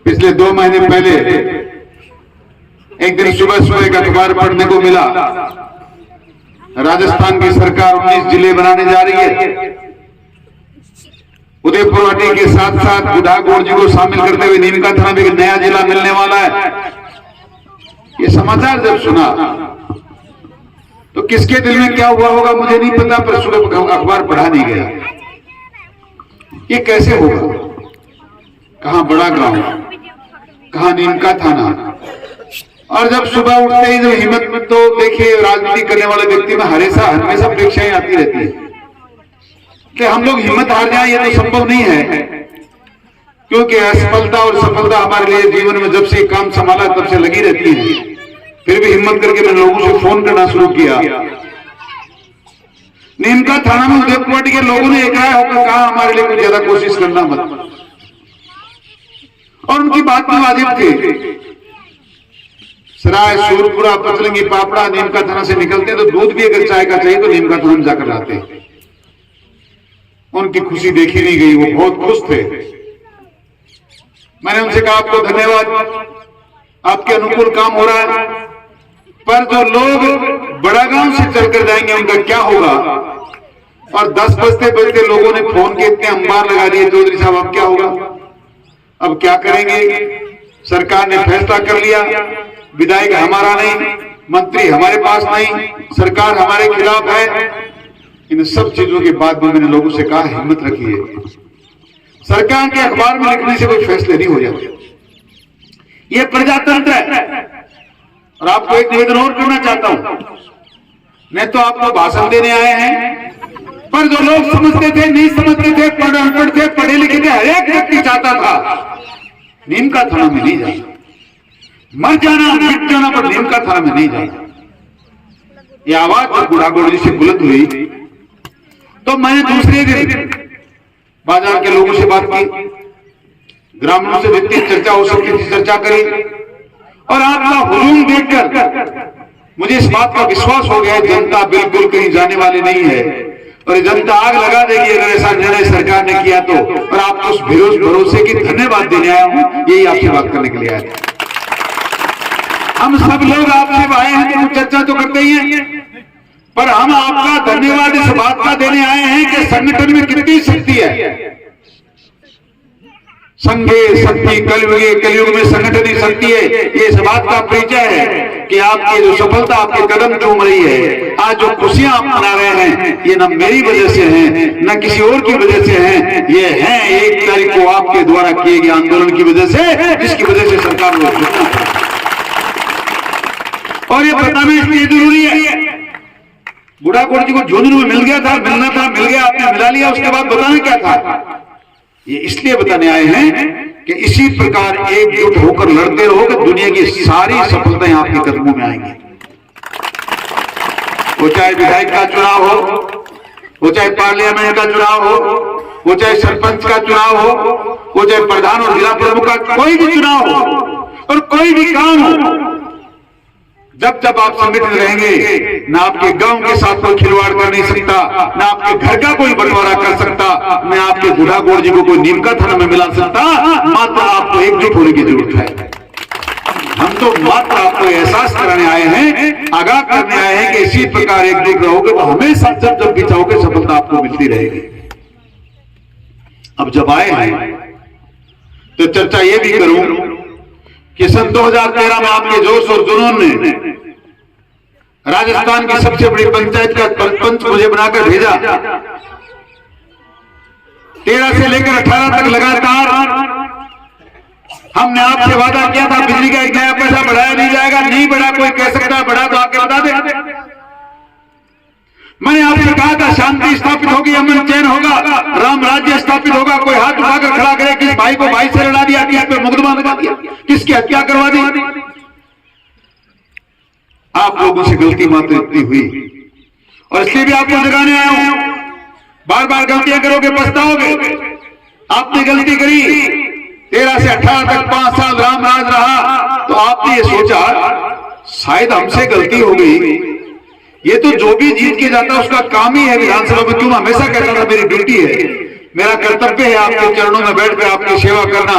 पिछले 2 महीने पहले एक दिन सुबह सुबह एक अखबार पढ़ने को मिला, राजस्थान की सरकार 19 जिले बनाने जा रही है। उदयपुर के साथ साथ बुढ़ागोड़ जी को शामिल करते हुए नीमका थाना में एक नया जिला मिलने वाला है। ये समाचार जब सुना तो किसके दिल में क्या हुआ होगा मुझे नहीं पता, पर सुबह अखबार पढ़ा नहीं गया। ये कैसे होगा? कहां बड़ा गांव, कहां नीमका थाना। और जब सुबह उठते ही जो हिम्मत में, तो देखिए राजनीति करने वाले व्यक्ति में हमेशा अपेक्षाएं आती रहती है कि हम लोग हिम्मत हार जाएं, ये तो संभव नहीं है, क्योंकि असफलता और सफलता हमारे लिए जीवन में जब से काम संभाला तब से लगी रहती है। फिर भी हिम्मत करके मैंने लोगों से फोन करना शुरू किया। नीमका थाना में उदयपुर के लोगों ने एक राय होकर कहा हमारे लिए कुछ ज्यादा कोशिश करना मत, और उनकी बात में वाजिब थी। सराय, सूरपुरा, पचलंगी, पापड़ा नीमका थाना से निकलते तो दूध भी अगर चाय का चाहिए तो नीमका थाना में जाकर लाते। उनकी खुशी देखी नहीं गई, वो बहुत खुश थे। मैंने उनसे कहा आपको धन्यवाद, आपके अनुकूल काम हो रहा है, पर जो लोग बड़ा गांव से चलकर जाएंगे उनका क्या होगा? और 10 बजते बजते लोगों ने फोन के इतने अंबार लगा दिए, चौधरी साहब अब क्या होगा, अब क्या करेंगे? सरकार ने फैसला कर लिया, विधायक हमारा नहीं, मंत्री हमारे पास नहीं, सरकार हमारे खिलाफ है। इन सब चीजों के बाद भी मैंने लोगों से कहा हिम्मत रखिए, सरकार के अखबार में लिखने से कोई फैसले नहीं हो जाते, ये प्रजातंत्र है। और आपको एक निवेदन और करना चाहता हूं, मैं तो आपको भाषण देने आए हैं, पर जो लोग समझते थे, नहीं समझते थे, अनपढ़ थे, पढ़े लिखे थे, हर एक व्यक्ति चाहता था नीमका थाना में नहीं जाना, मर जाना, मिट जाना, पर नीमका थाना में नहीं जाना। ये आवाज जब बुढ़ागोड़ जी से बुलंद हुई तो मैंने दूसरे दिन बाजार के लोगों से बात की, ग्रामीणों से जितनी चर्चा हो सकती थी चर्चा करी, और आपका हुजूम देखकर मुझे इस बात का विश्वास हो गया जनता बिल्कुल कहीं जाने वाली नहीं है, और जनता आग लगा देगी अगर ऐसा निर्णय सरकार ने किया तो। और आपको उस भरोसे की धन्यवाद देने आया हूं, यही आपसे बात करने के लिए आया था। हम सब लोग आपसे आए हैं तो चर्चा तो करते ही हैं, पर हम आपका धन्यवाद इस बात का देने आए हैं कि संगठन में कितनी शक्ति है। संघे शक्ति, कलयुग में संगठन ही शक्ति है, ये इस बात का परिचय है कि आपकी जो सफलता आपके कदम चूम रही है, आज जो खुशियां आप मना रहे हैं, ये न मेरी वजह से हैं, न किसी और की वजह से हैं, ये हैं 1 तारीख को आपके द्वारा किए गए आंदोलन की वजह से, जिसकी वजह से सरकार को झुकना पड़ा। और ये बताना इसलिए जरूरी है, बुढ़ागोड़ जी को झुंझुनू में मिल गया था, मिलना था, मिल गया, आपने मिला लिया, उसके बाद बताना क्या था? ये इसलिए बताने आए हैं कि इसी प्रकार एकजुट होकर लड़ते रहो कि दुनिया की सारी सफलताएं आपके कदमों में आएंगी। वो चाहे विधायक का चुनाव हो, वो चाहे पार्लियामेंट का चुनाव हो, वो चाहे सरपंच का चुनाव हो, वो चाहे प्रधान और जिला प्रमुख का कोई भी चुनाव हो, और कोई भी काम हो, जब जब आप संगठित रहेंगे, ना आपके गांव के साथ कोई खिलवाड़ कर नहीं सकता, ना आपके घर का कोई बंटवारा कर सकता, ना आपके बुढ़ागोड़ जी को कोई नीमका थाना में मिला सकता। मात्र आपको एकजुट होने की जरूरत है। हम तो मात्र आपको एहसास कराने आए हैं, आगाह करने आए हैं कि इसी प्रकार एकजुट रहोगे तो हमेशा जब जब भी चाहोगे सफलता आपको मिलती रहेगी। अब जब आए हैं तो चर्चा ये भी करूं कि सन 2013 में आपके जोश और जुनून ने राजस्थान की सबसे बड़ी पंचायत का सरपंच मुझे बनाकर भेजा। 13 से लेकर 18 तक लगातार हमने आपसे वादा किया था बिजली का 1 नया पैसा बढ़ाया नहीं जाएगा, नहीं बढ़ा, कोई कह सकता है बढ़ा तो आके बता दे। मैंने आपसे कहा था शांति स्थापित होगी, अमन चैन होगा, राम राज्य स्थापित होगा। कोई हाथ उठाकर खड़ा करे, किस भाई को भाई से लड़ा दिया, किस पे मुकदमा लगा दिया, किसकी हत्या करवा दी। आप लोगों से गलती मात्र इतनी हुई, और इसलिए भी आपको जगाने आया हूं। बार बार गलतियां करोगे पछताओगे। आपने गलती करी, 13 से 18 तक 5 साल राम राज रहा, तो आपने ये सोचा शायद हमसे गलती हो गई। ये तो जो भी जीत के जाता है उसका काम ही है विधानसभा में, क्यों हमेशा कहता था मेरी ड्यूटी है मेरा कर्तव्य है आपके चरणों में बैठकर आपकी सेवा करना,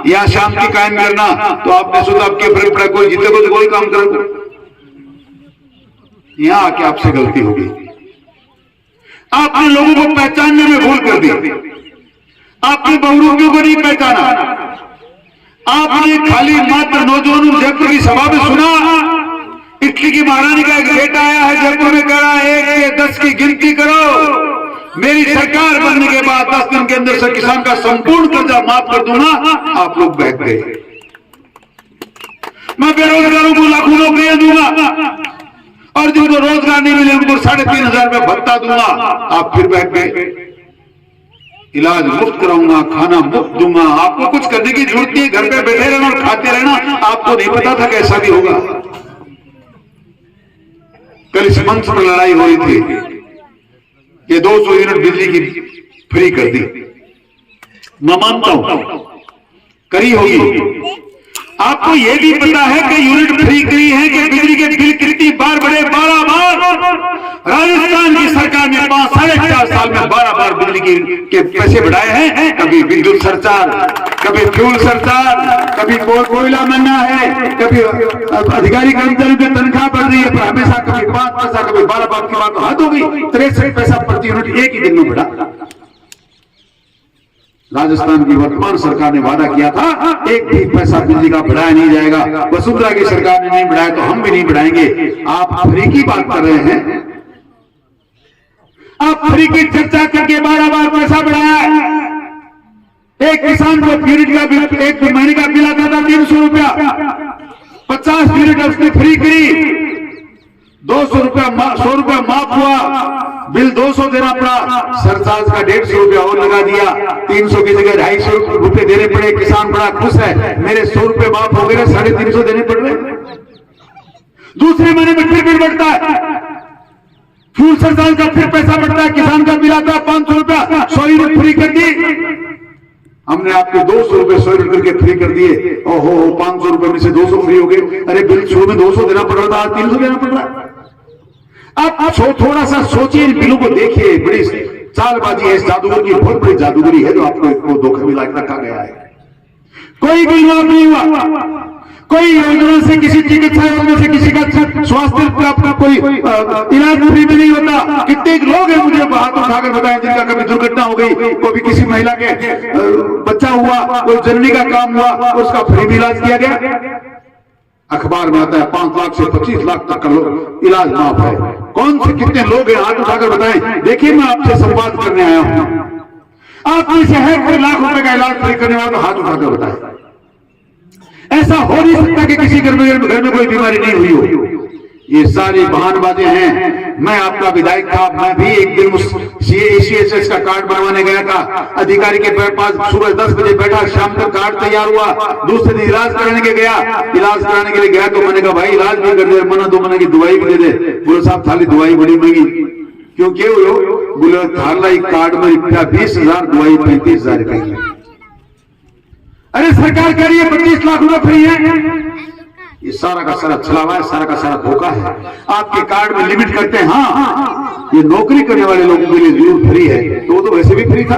यहाँ शांति कायम करना। तो आपने सोचा आपके फर्क पड़ा, कोई जीते को तो कोई काम करो, यहाँ आके आपसे गलती होगी। आपने लोगों को पहचानने में भूल कर दी, आपने बहुरूपियों को नहीं पहचाना। आपने खाली मात्र नौजवानों जयपुर की सभा में सुना, इटली की महारानी का एक बेटा आया है जयपुर में, कह रहा है 1 से 10 की गिनती करो, मेरी सरकार बनने के बाद 10 दिन के अंदर से किसान का संपूर्ण कर्जा माफ कर दूंगा। आप लोग बहक गए। मैं बेरोजगारों को लाखों नौकरियां दूंगा और जिनको रोजगार नहीं मिले उनको 3,500 रुपए भत्ता दूंगा। आप फिर बहक गए। इलाज मुफ्त कराऊंगा, खाना मुफ्त दूंगा, आपको कुछ करने की जरूरत नहीं, घर पे बैठे रहना और खाते रहना। आपको नहीं पता था कि ऐसा भी होगा। कल इस मंच पर लड़ाई हो रही थी, ये 200 यूनिट बिजली की फ्री कर दी। मैं मानता हूं करी होगी। आपको यह भी पता है कि यूनिट फ्री करी है कि बिजली के बिल कितनी बार बढ़े? 12 बार। राजस्थान की सरकार ने 4.5 साल में 12 बार बिजली के पैसे बढ़ाए हैं। कभी विद्युत सरचार्ज, कभी फ्यूल सरचार्ज, कभी कोयला महंगा है, कभी अधिकारी कर्मचारियों की तनख्वाह बढ़ रही है, पर हमेशा कभी 5 पैसा, कभी 12 बार की बात तो हद हो गई। 63 पैसा प्रति यूनिट एक ही दिन में बढ़ा। राजस्थान की वर्तमान सरकार ने वादा किया था 1 भी पैसा बिजली का बढ़ाया नहीं जाएगा। वसुंधरा की सरकार ने नहीं बढ़ाया तो हम भी नहीं बढ़ाएंगे। आप फ्री की बात कर रहे हैं। आप फ्री की चर्चा करके 12 बार पैसा बढ़ाया है। एक किसान को यूनिट का बिल, 1 महीने का बिल आता था 300 रुपया, 50 यूनिट उसने फ्री करी, 200 रुपया 100 रुपया माफ हुआ, बिल 200 देना पड़ा, सरचार्ज का 150 रुपया और लगा दिया, 300 की जगह 250 रुपए देने पड़े। किसान बड़ा खुश है, मेरे 100 रुपए माफ हो गए, 350 देने पड़ रहे। दूसरे महीने में फिर बिल बढ़ता है, फ्यूल सरचार्ज का फिर पैसा बढ़ता है, किसान का बिल आता है 500 रुपया, 100 यूनिट फ्री कर दी। हमने आपके 200 रुपए 100 यूनिट करके फ्री कर दिए। ओहो, 500 रुपए में से 200 फ्री हो गए। अरे बिल शुरू में 200 देना पड़ रहा था, आज 300 देना पड़ रहा है। आप थोड़ा सा सोचिए, इन बिलों को देखिए। बड़ी चालबाजी है, इस जादूगर की बहुत बड़ी जादूगरी है जो आपको धोखे में रखा गया है। कोई बिल माफ नहीं हुआ, कोई योजना से, किसी चिकित्सा योजना से किसी का स्वास्थ्य आपका कोई इलाज फ्री में नहीं होता। कितने लोग हैं, मुझे हाथ उठाकर बताएं, जिनका कभी दुर्घटना हो गई, कोई किसी महिला के बच्चा हुआ, कोई जननी का काम हुआ, उसका फ्री में इलाज किया गया। अखबार में आता है 5 लाख से 25 लाख तक का इलाज माफ है। कौन से कितने लोग हैं, हाथ उठाकर बताएं। देखिए, मैं आपसे संवाद करने आया हूं। आप में से है कोई लाख रुपए का इलाज फ्री करने वाला, हाथ उठाकर बताएं। ऐसा हो नहीं सकता कि किसी घर में कोई बीमारी नहीं हुई हो। ये सारी बहानबाजी हैं। मैं आपका विधायक था, मैं भी एक दिन उस CACSS का कार्ड बनवाने गया था। अधिकारी के पास सुबह 10 बजे बैठा, शाम तक कार्ड तैयार हुआ। दूसरे दिन इलाज कराने के गया, इलाज कराने के लिए गया तो मैंने कहा भाई इलाज भी कर दे, मना 2 महीने की दवाई भी दे दे। बोले साहब थाली दवाई बड़ी महंगी, क्यों बोले थाला कार्ड में रुपया 20,000, दवाई 35,000 रुपए की। अरे सरकार कह रही है 25 लाख रुपए फ्री है। ये सारा का सारा छलावा है, सारा का सारा धोखा है। आपके कार्ड में लिमिट करते हैं। हाँ, ये नौकरी करने वाले लोगों के लिए जरूर फ्री है, तो वैसे भी फ्री था।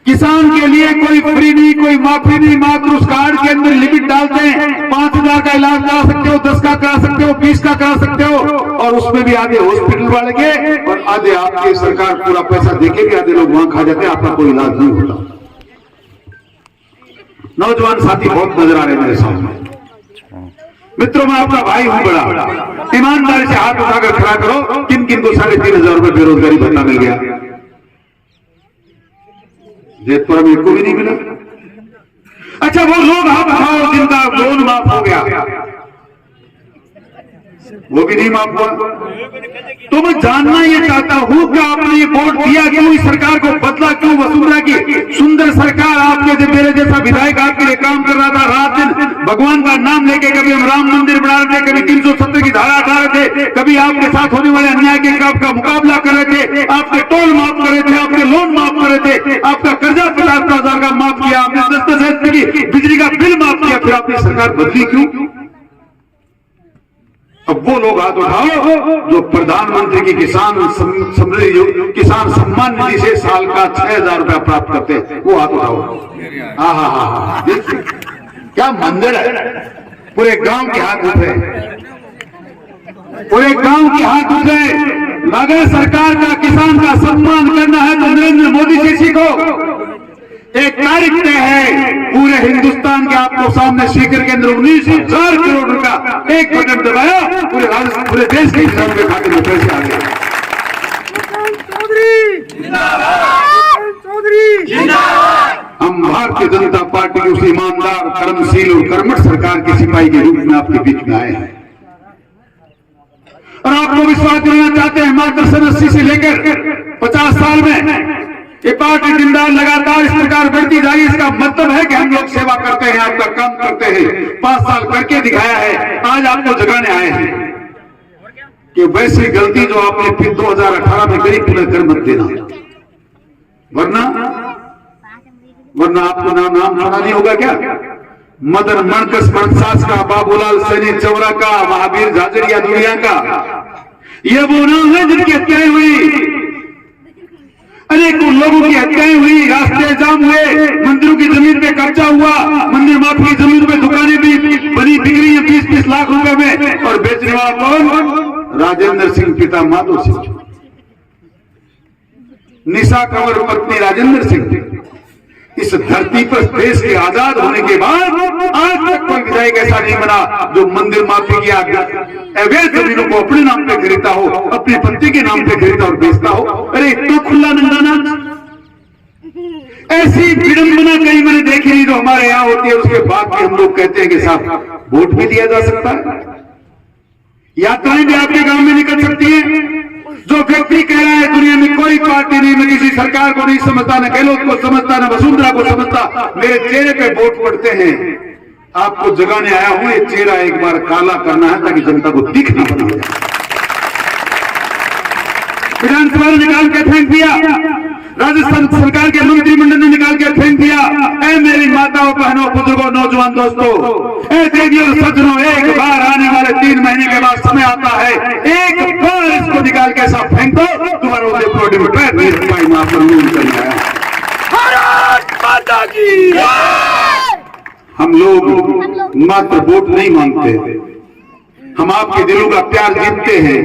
किसान के लिए कोई फ्री नहीं, कोई माफी नहीं, मात्र उस कार्ड के अंदर लिमिट डालते हैं। 5,000 का इलाज करा सकते हो, 10 का करा सकते हो, 20 का करा सकते हो, और उसमें भी आधे हॉस्पिटल वाले के और आधे आपके सरकार पूरा पैसा देके भी आधे लोग वहां खा जाते हैं, आपका कोई इलाज नहीं होता। नौजवान साथी बहुत नजर आ रहे हैं मेरे सामने। मित्रों, मैं आपका भाई हूं बड़ा, ईमानदारी से हाथ उठाकर खड़ा करो। किन किन को 3,500 रुपए बेरोजगारी भत्ता मिल गया? जयपुर में को भी नहीं मिला। अच्छा, वो लोग हाथ उठाओ जिनका लोन माफ हो गया, वो भी नहीं माफ हुआ। तो मैं जानना ये चाहता हूं कि आपने ये वोट दिया क्यों, इस सरकार को बदला क्यों? वसुंधरा की सुंदर सरकार, आपके मेरे जैसा विधायक आपके लिए काम कर रहा था, रात दिन भगवान का नाम लेके, कभी हम राम मंदिर बना रहे थे, कभी 370 की धारा हटा रहे थे, कभी आपके साथ होने वाले अन्याय के का मुकाबला कर रहे थे, आपके टोल माफ कर रहे थे, आपके लोन माफ कर रहे थे, आपका कर्जा 50,000 का माफ किया, आपने 10,000 की बिजली का बिल माफ किया, फिर आपने सरकार बदली क्यों? अब वो लोग हाथ उठाओ जो प्रधानमंत्री की किसान समृद्धि किसान सम्मान निधि से साल का 6,000 रुपया प्राप्त करते हैं, वो हाथ उठाओ। हाँ, देखिए क्या मंदिर है। पूरे गांव के हाथ उठे, पूरे गांव के हाथ उठे। अगर सरकार का किसान का सम्मान करना है तो नरेंद्र मोदी से सीखो। एक तारीख तय है, पूरे हिंदुस्तान के आपको सामने सीकर के अंदर 19,000 करोड़ रुपया एक बटन दबाया, पूरे देश के किसान के खाते में पैसे आ गए। हम भारतीय जनता पार्टी की उस ईमानदार, कर्मशील और कर्मठ सरकार के सिपाही के रूप में आपके बीच में आए हैं और आपको विश्वास दिलाना चाहते हैं। मार्गदर्शन 80 से लेकर 50 साल में ये पार्टी दिन रात लगातार इस प्रकार बढ़ती जाएगी। इसका मतलब है कि हम लोग सेवा करते हैं, आपका काम करते हैं। 5 साल करके दिखाया है, आज आपको जगाने आए हैं कि वैसी गलती जो आपने फिर 2018 में करी पूरा कर मत देना, वरना आपको नाम सुना नहीं होगा क्या? मदन मणकस मणसास का, बाबूलाल सैनी चौरा का, महावीर झाझड़िया दुनिया का, ये वो नाम है जिनकी हत्याएं हुई, अनेकों लोगों की हत्याएं हुई, रास्ते जाम हुए, मंदिरों की जमीन पे कब्जा हुआ, मंदिर माफी की जमीन पे दुकानें भी बनी बिगड़ी है 20-20 लाख रुपए में, और बेचने वाला कौन? राजेंद्र सिंह पिता माधो सिंह, निशा कंवर पत्नी राजेंद्र सिंह। इस धरती पर देश के आजाद होने के बाद आज तक कोई विधायक ऐसा नहीं बना जो मंदिर माफी की अवैध जमीनों को अपने नाम पे खरीदता हो, अपनी पत्नी के नाम पे खरीदता और बेचता हो। अरे इतना खुला नंदाना, ऐसी विडंबना कहीं मैंने देखी नहीं जो हमारे यहाँ होती है। उसके बाद भी हम लोग कहते हैं कि साहब वोट भी दिया जा सकता है, यात्राएं भी आपके गांव में निकल सकती है। जो व्यक्ति कह रहा है दुनिया में कोई पार्टी नहीं, मैं किसी सरकार को नहीं समझता, न गहलोत को समझता, न वसुंधरा को समझता, मेरे चेहरे पे वोट पड़ते हैं, आपको जगाने आया हूं। ये चेहरा एक बार काला करना है ताकि जनता को दिखना बना जाए। विधानसभा ने निकाल के फेंक दिया, राजस्थान सरकार के मंत्रिमंडल ने निकाल के फेंक दिया। ऐ मेरी माताओं, बहनों, बुजुर्गों, नौजवान दोस्तों, ऐ देवियों, सज्जनों, एक बार आने वाले 3 महीने के बाद समय आता है, एक बार इसको निकाल के ऐसा फेंक दो, तुम्हारा हम लोग मात्र वोट नहीं मांगते, हम आपके दिलों का प्यार जीतते हैं,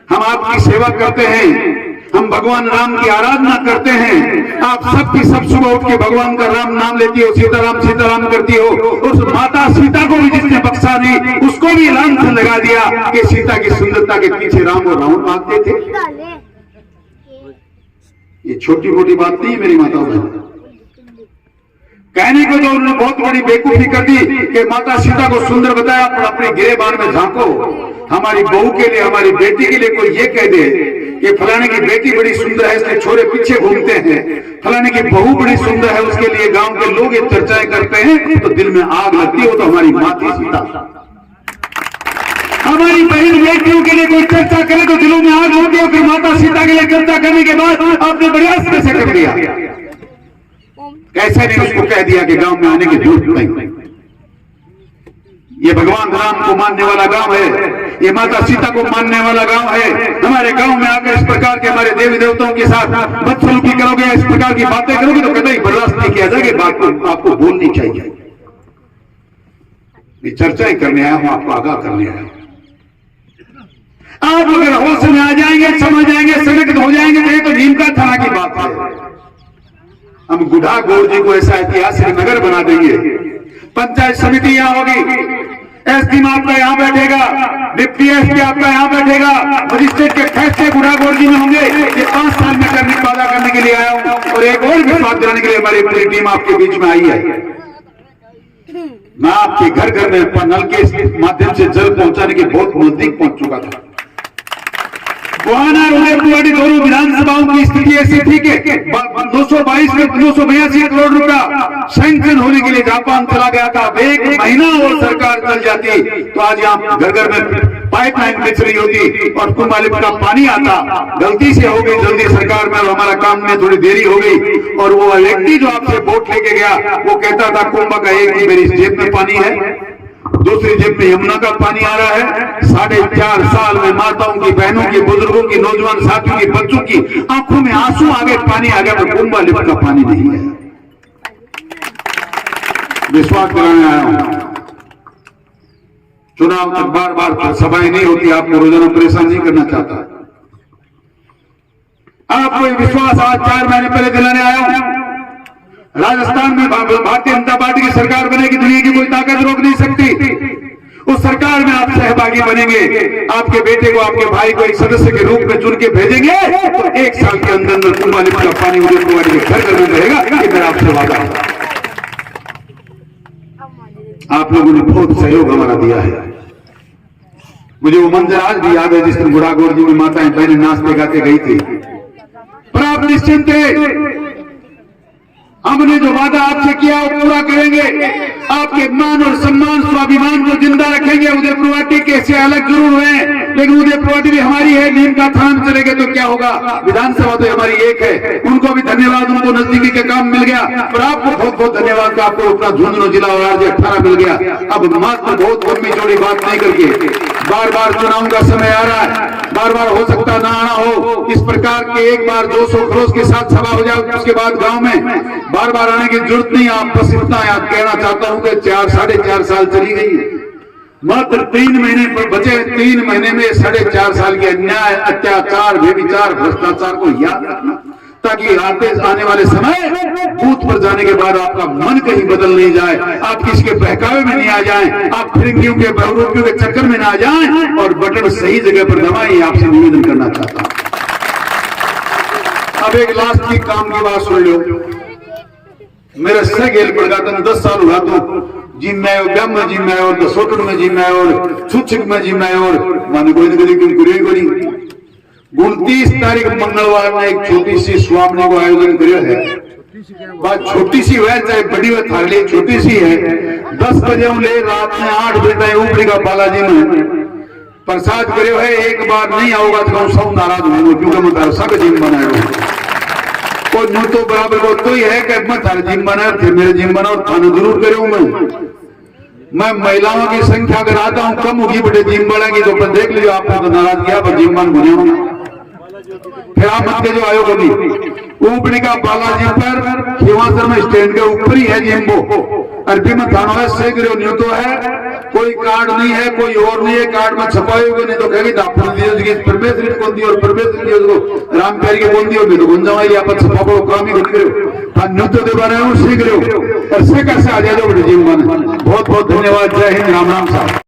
हम आपकी सेवा करते हैं, हम भगवान राम की आराधना करते हैं। आप सबकी सब सुबह उठ के भगवान का राम नाम लेती हो, सीताराम सीताराम करती हो। उस माता सीता को भी जिसने बख्शा नहीं, उसको भी लांछ लगा दिया कि सीता की सुंदरता के पीछे राम और रावण भागते थे। ये छोटी मोटी बात नहीं मेरी माताओं बहनों। कहने को तो उन्होंने बहुत बड़ी बेवकूफी कर दी कि माता सीता को सुंदर बताया, पर अपने गिरेबान में झांको। हमारी बहू के लिए, हमारी बेटी के लिए कोई ये कह दे कि फलाने की बेटी बड़ी सुंदर है, इसके छोरे पीछे घूमते हैं, फलाने की बहू बड़ी सुंदर है, उसके लिए गांव के लोग ये चर्चाएं करते हैं, तो दिल में आग लगती है। वो तो हमारी माँ थी सीता। हमारी बहन बेटियों के लिए कोई चर्चा करे तो दिलों में आग होती है। फिर माता सीता के लिए चर्चा करने के बाद आपने प्रयास कैसे कर दिया? कैसे नहीं उसको कह दिया कि गांव में आने की जरूरत नहीं। ये भगवान राम को मानने वाला गांव है, ये माता सीता को मानने वाला गांव है। हमारे गांव में आकर इस प्रकार के हमारे देवी देवताओं के साथ बदसलूकी करोगे, इस प्रकार की बातें करोगे तो कतई बर्दाश्त नहीं किया जाएगा। बात को आपको बोलनी चाहिए। मैं चर्चा ही करने आया हूं, आपको आगाह करने आया हूं। आप अगर होश में आ जाएंगे, समझ जाएंगे, संगठित हो जाएंगे तो ये तो नीमका थाना की बात है। हम गुढ़ा गौर जी को ऐसा ऐतिहासिक नगर बना देंगे। पंचायत समिति यहाँ होगी, एसडीएम आपका यहाँ बैठेगा, डिप्टी एसपी आपका यहाँ बैठेगा, मजिस्ट्रेट के फैसले गुढ़ा गौर जी में होंगे। ये 5 साल में करने वादा करने के लिए आया हूँ और एक और विश्वास दिलाने के लिए हमारी पूरी टीम आपके बीच में आई है। मैं आपके घर घर में नल के माध्यम से जल पहुंचाने के बहुत नजदीक पहुंच चुका था। बुहाना उदयपुर दोनों विधानसभाओं की स्थिति ऐसी थी कि 222 में 282 करोड़ रुपया सैंक्शन होने के लिए जापान चला गया था। 1 महीना और सरकार चल जाती तो आज यहाँ घर घर में पाइपलाइन बिछ रही होती और कुंभ का पानी आता। गलती से हो गई जल्दी सरकार में और हमारा काम में थोड़ी देरी हो गई। और वो व्यक्ति जो आपसे वोट लेके गया वो कहता था कुंभ का एक ही मेरी जेब में पानी है। दूसरी जेब में यमुना का पानी आ रहा है। 4.5 साल में माताओं की, बहनों की, बुजुर्गों की, नौजवान साथियों की, बच्चों की आंखों में आंसू आ गए, पानी आ गया, पर कुंभा लिफ्ट का पानी नहीं है। विश्वास कराने आया हूं। चुनाव तक बार बार सभाएं नहीं होती, आपको रोजाना परेशान नहीं करना चाहता। आपको विश्वास आज 4 महीने पहले दिलाने आया हूं। राजस्थान में भारतीय जनता पार्टी की सरकार बनेगी, दुनिया की कोई ताकत रोक नहीं सकती। उस सरकार में आप सहभागी बनेंगे, आपके बेटे को, आपके भाई को एक सदस्य के रूप में चुन के भेजेंगे, तो 1 साल के अंदर अंदर कुंभा लिफ्ट का पानी उदयपुर के घर घर में रहेगा। ये मेरा आपसे वादा है। आप लोगों ने बहुत सहयोग हमारा दिया है। मुझे वो मंजर आज भी याद है जिस दिन बुढ़ागौर जी में माताएं बहनें नाचते गाते गई थी। पर आप निश्चिंत थे, हमने जो वादा आपसे किया वो पूरा करेंगे। आपके मान और सम्मान, स्वाभिमान को जिंदा रखेंगे। उदयपुरवाटी कैसे अलग जरूर हुए, लेकिन उदयपुरवाटी भी हमारी है। नीम का थान चलेंगे तो क्या होगा, विधानसभा तो हमारी एक है। उनको भी धन्यवाद, उनको नजदीकी का काम मिल गया। और आपको बहुत बहुत धन्यवाद कि आपको अपना झुंझुनू जिला और राज्य 18 मिल गया। अब मात्र बहुत लंबी चौड़ी बात नहीं करके, बार बार चुनाव का समय आ रहा है, बार बार हो सकता ना आना हो, इस प्रकार के एक बार 200 खरोश के साथ सभा हो जाए, उसके बाद गांव में बार बार आने की जरूरत नहीं। आप बस इतना याद कहना चाहता हूं कि 4-4.5 साल चली गई, मात्र 3 महीने पर बचे। 3 महीने में 4.5 साल के अन्याय, अत्याचार, व्यभिचार, भ्रष्टाचार को याद रखना, ताकि आने वाले समय बूथ पर जाने के बाद आपका मन कहीं बदल नहीं जाए, आप किसी के बहकावे में नहीं आ जाएं, आप फिरंगियों के बहुरूपियों के चक्कर में ना आ जाएं, और बटन सही जगह पर दबाएं। आपसे निवेदन करना चाहता हूं। अब एक लास्ट की काम की बात सुन लो। मेरे से गेल पड़गा 10 साल हुआ तो जिम में ब्याम में जिम में और सोटन में जिम में और छुच्छक में जिम में और माने कोई ना कोई 29 तारीख मंगलवार ने एक छोटी सी स्वामी को आयोजन किया है। बात छोटी सी है चाहे बड़ी हो, थाली छोटी सी है। 10 बजे ले रात में 8 बजे तक ऊपरी का बालाजी में प्रसाद करे है। एक बार नहीं आओगा तो हम सब नाराज होंगे, क्योंकि मैं सब जिम बनाया और यूं तो बराबर को तो ही है कि मैं थारे जिम बनाया, फिर मेरे जिम बनाओ, थाना जरूर करूँ। मैं महिलाओं की संख्या अगर आता हूँ कम होगी, बड़े जिम बढ़ेगी तो पर देख लीजिए, आपने तो नाराज किया पर जिम बन बुनिया फिर आप मत जो आयोग अभी ऊपरी का बालाजी पर खिवासर में स्टैंड के ऊपर ही है जिम। वो अरबी में थाना है से न्यू तो है, कोई कार्ड नहीं है, कोई और नहीं है, कार्ड में छपाए हुए नहीं तो कहेगी परमेश्वरी कौन दी और परमेश्वरी राम प्यारी के कौन दी और तो गुंजा आप छपा काम ही करो नृत्य दे बना सीख रहे हो और से कैसे आ जाए जिम बने। बहुत बहुत धन्यवाद। जय हिंद, राम राम साहब।